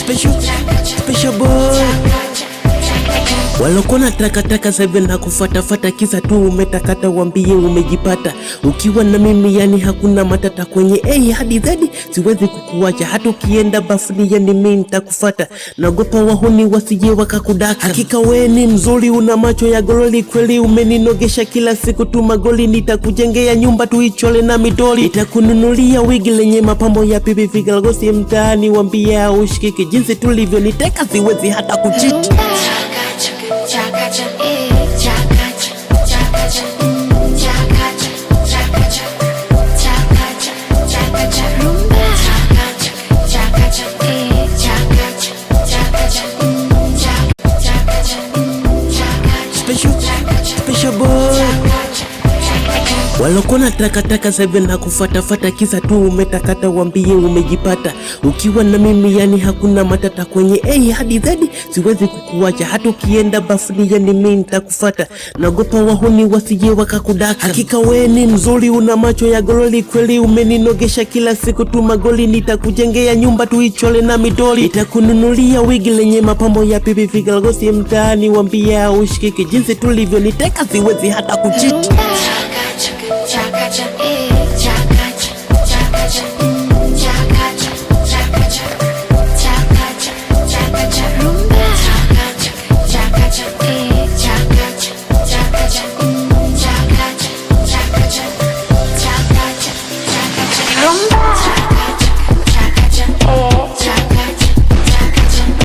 Special boy. Walokona takataka sebe na kufatafata kisa tu umetakata wambie umejipata. Ukiwa na mimi yani hakuna matata kwenye A hadi Z siwezi kukuacha. Hata ukienda bafuni yani mimi nitakufata. Naogopa wahuni wasije wakakudaka. Hakika wewe ni mzuri una macho ya gololi kweli umeninogesha kila siku tu magoli. Nitakujengea nyumba tuichole na midoli. Nitakununulia wigi lenye mapambo ya pipi vigalosi mtaani wambie ushikiki. Jinsi tulivyo niteka siwezi hata kuchiti. Special boy. Walokona takataka sebe na kufatafata kisa tu umetakata wambie umejipata. Ukiwa na mimi yani hakuna matata kwenye A hadi Z siwezi kukuacha. Hata ukienda bafuni yani mimi nitakufata. Naogopa wahuni wasije wakakudaka. Hakika wewe ni mzuri una macho ya gololi kweli umeninogesha kila siku tu magoli. Nitakujengea nyumba tuichole na midoli. Nitakununulia wigi lenye mapambo ya pipi vigalosi mtaani wambie ushikiki. Jinsi tulivyo niteka siwezi hata kuchiti. Chakacha,